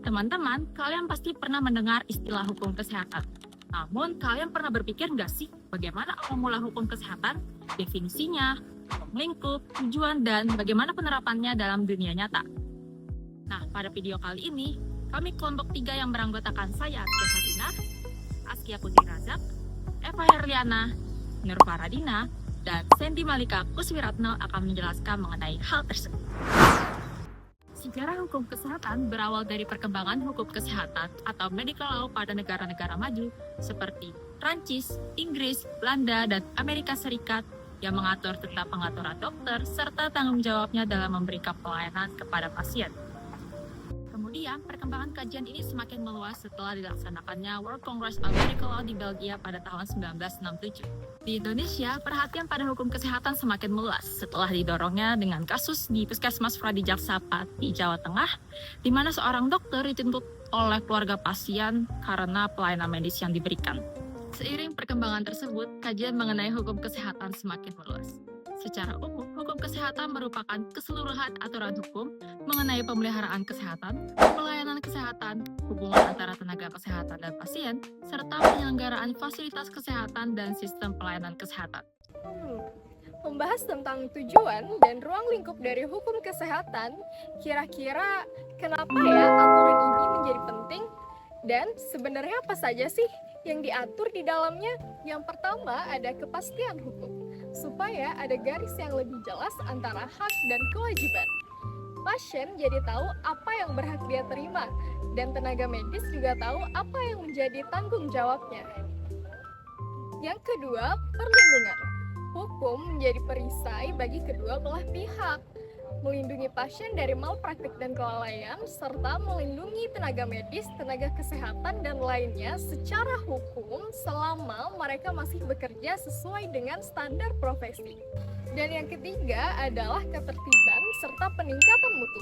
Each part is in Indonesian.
Teman-teman, kalian pasti pernah mendengar istilah hukum kesehatan. Namun, kalian pernah berpikir nggak sih bagaimana awal mula hukum kesehatan, definisinya, lingkup, tujuan, dan bagaimana penerapannya dalam dunia nyata? Nah, pada video kali ini, kami kelompok 3 yang beranggotakan saya, Askia Sabrina, Askia Putri Razak, Eva Herliana, Nur Faradina, dan Sandy Malika Kuswiratno akan menjelaskan mengenai hal tersebut. Sejarah hukum kesehatan berawal dari perkembangan hukum kesehatan atau medical law pada negara-negara maju seperti Prancis, Inggris, Belanda, dan Amerika Serikat yang mengatur tentang pengaturan dokter serta tanggung jawabnya dalam memberikan pelayanan kepada pasien. Kemudian, perkembangan kajian ini semakin meluas setelah dilaksanakannya World Congress of Medical Law di Belgia pada tahun 1967. Di Indonesia, perhatian pada hukum kesehatan semakin meluas setelah didorongnya dengan kasus di Puskesmas Fradi Jaksa Pati, Jawa Tengah, di mana seorang dokter dituntut oleh keluarga pasien karena pelayanan medis yang diberikan. Seiring perkembangan tersebut, kajian mengenai hukum kesehatan semakin meluas. Secara umum, hukum kesehatan merupakan keseluruhan aturan hukum mengenai pemeliharaan kesehatan, pelayanan kesehatan, hubungan antara tenaga kesehatan dan pasien, serta penyelenggaraan fasilitas kesehatan dan sistem pelayanan kesehatan. Membahas tentang tujuan dan ruang lingkup dari hukum kesehatan, kira-kira kenapa ya aturan ini menjadi penting? Dan sebenarnya apa saja sih yang diatur di dalamnya? Yang pertama ada kepastian hukum, supaya ada garis yang lebih jelas antara hak dan kewajiban. Pasien jadi tahu apa yang berhak dia terima, dan tenaga medis juga tahu apa yang menjadi tanggung jawabnya. Yang kedua, perlindungan. Hukum menjadi perisai bagi kedua belah pihak, melindungi pasien dari malpraktik dan kelalaian, serta melindungi tenaga medis, tenaga kesehatan, dan lainnya secara hukum selama mereka masih bekerja sesuai dengan standar profesi. Dan yang ketiga adalah ketertiban serta peningkatan mutu.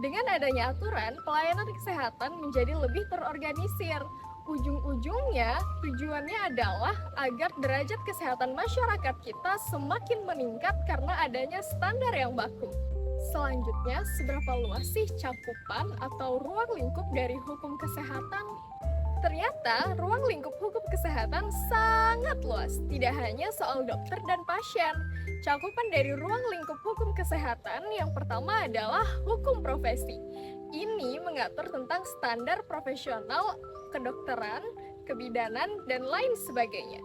Dengan adanya aturan, pelayanan kesehatan menjadi lebih terorganisir. Ujung-ujungnya, tujuannya adalah agar derajat kesehatan masyarakat kita semakin meningkat karena adanya standar yang baku. Selanjutnya, seberapa luas sih cakupan atau ruang lingkup dari hukum kesehatan? Ternyata, ruang lingkup hukum kesehatan sangat luas, tidak hanya soal dokter dan pasien. Cakupan dari ruang lingkup hukum kesehatan yang pertama adalah hukum profesi. Ini mengatur tentang standar profesional kedokteran, kebidanan, dan lain sebagainya.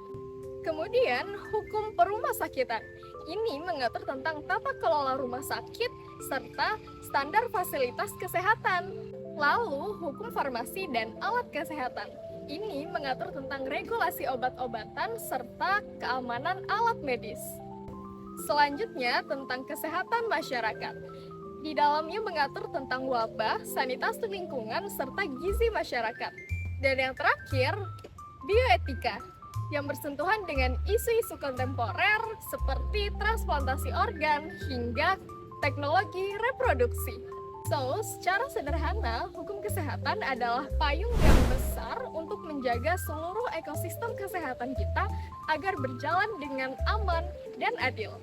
Kemudian, hukum perumasakitan. Ini mengatur tentang tata kelola rumah sakit serta standar fasilitas kesehatan. Lalu, hukum farmasi dan alat kesehatan. Ini mengatur tentang regulasi obat-obatan serta keamanan alat medis. Selanjutnya, tentang kesehatan masyarakat. Di dalamnya mengatur tentang wabah, sanitasi lingkungan, serta gizi masyarakat. Dan yang terakhir, bioetika, yang bersentuhan dengan isu-isu kontemporer seperti transplantasi organ hingga teknologi reproduksi. So, secara sederhana, hukum kesehatan adalah payung yang besar untuk menjaga seluruh ekosistem kesehatan kita agar berjalan dengan aman dan adil.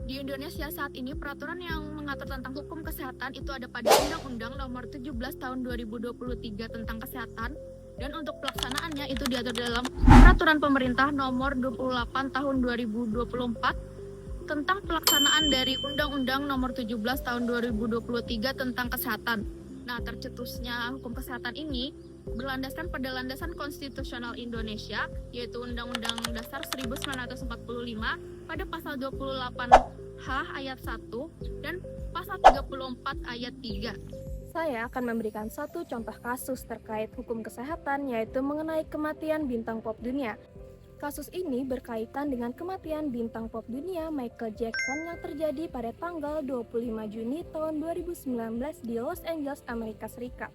Di Indonesia saat ini, peraturan yang mengatur tentang hukum kesehatan itu ada pada Undang-Undang Nomor 17 Tahun 2023 tentang Kesehatan, dan untuk pelaksanaannya itu diatur dalam Peraturan Pemerintah Nomor 28 Tahun 2024 tentang pelaksanaan dari Undang-Undang Nomor 17 Tahun 2023 tentang Kesehatan. Nah, tercetusnya hukum kesehatan ini berlandaskan pada landasan konstitusional Indonesia, yaitu Undang-Undang Dasar 1945 pada pasal 28H ayat 1 dan pasal 34 ayat 3. Saya akan memberikan satu contoh kasus terkait hukum kesehatan, yaitu mengenai kematian bintang pop dunia. Kasus ini berkaitan dengan kematian bintang pop dunia Michael Jackson yang terjadi pada tanggal 25 Juni tahun 2019 di Los Angeles, Amerika Serikat.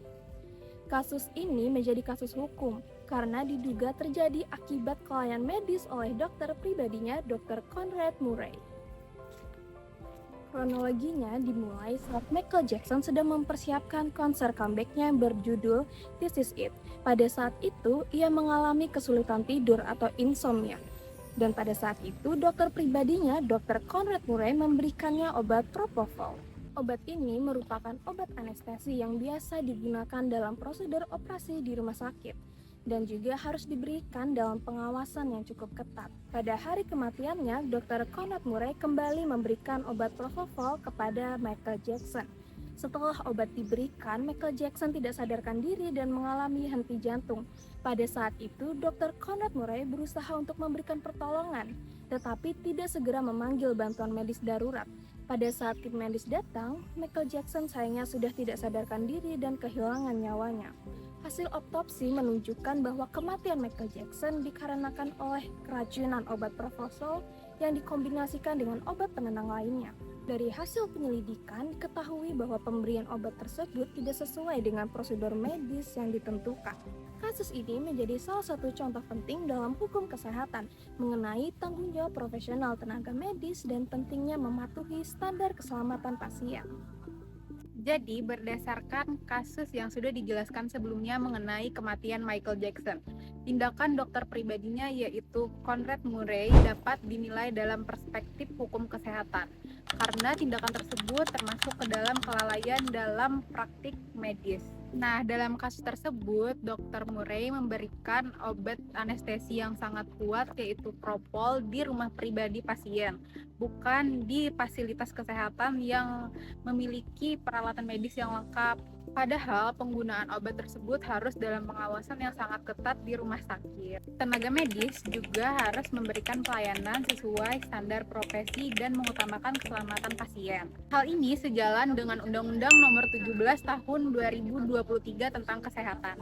Kasus ini menjadi kasus hukum karena diduga terjadi akibat kelalaian medis oleh dokter pribadinya, Dr. Conrad Murray. Kronologinya dimulai saat Michael Jackson sedang mempersiapkan konser comeback-nya yang berjudul This Is It. Pada saat itu, ia mengalami kesulitan tidur atau insomnia. Dan pada saat itu, dokter pribadinya, Dr. Conrad Murray, memberikannya obat propofol. Obat ini merupakan obat anestesi yang biasa digunakan dalam prosedur operasi di rumah sakit dan juga harus diberikan dalam pengawasan yang cukup ketat. Pada hari kematiannya, Dr. Conrad Murray kembali memberikan obat propofol kepada Michael Jackson. Setelah obat diberikan, Michael Jackson tidak sadarkan diri dan mengalami henti jantung. Pada saat itu, Dr. Conrad Murray berusaha untuk memberikan pertolongan, tetapi tidak segera memanggil bantuan medis darurat. Pada saat tim medis datang, Michael Jackson sayangnya sudah tidak sadarkan diri dan kehilangan nyawanya. Hasil otopsi menunjukkan bahwa kematian Michael Jackson dikarenakan oleh keracunan obat propofol yang dikombinasikan dengan obat penenang lainnya. Dari hasil penyelidikan, ketahui bahwa pemberian obat tersebut tidak sesuai dengan prosedur medis yang ditentukan. Kasus ini menjadi salah satu contoh penting dalam hukum kesehatan mengenai tanggung jawab profesional tenaga medis dan pentingnya mematuhi standar keselamatan pasien. Jadi, berdasarkan kasus yang sudah dijelaskan sebelumnya mengenai kematian Michael Jackson, tindakan dokter pribadinya yaitu Conrad Murray dapat dinilai dalam perspektif hukum kesehatan, karena tindakan tersebut termasuk ke dalam kelalaian dalam praktik medis. Nah, dalam kasus tersebut, Dr. Murray memberikan obat anestesi yang sangat kuat yaitu propofol di rumah pribadi pasien, bukan di fasilitas kesehatan yang memiliki peralatan medis yang lengkap. Padahal penggunaan obat tersebut harus dalam pengawasan yang sangat ketat di rumah sakit. Tenaga medis juga harus memberikan pelayanan sesuai standar profesi dan mengutamakan keselamatan pasien. Hal ini sejalan dengan Undang-Undang Nomor 17 Tahun 2023 tentang Kesehatan,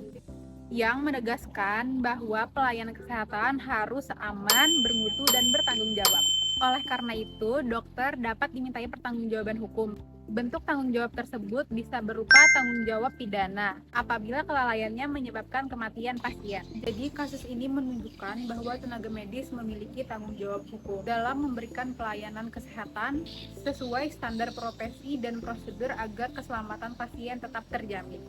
yang menegaskan bahwa pelayanan kesehatan harus aman, bermutu, dan bertanggung jawab. Oleh karena itu, dokter dapat dimintai pertanggungjawaban hukum. Bentuk tanggung jawab tersebut bisa berupa tanggung jawab pidana apabila kelalaiannya menyebabkan kematian pasien. Jadi, kasus ini menunjukkan bahwa tenaga medis memiliki tanggung jawab hukum dalam memberikan pelayanan kesehatan sesuai standar profesi dan prosedur agar keselamatan pasien tetap terjamin.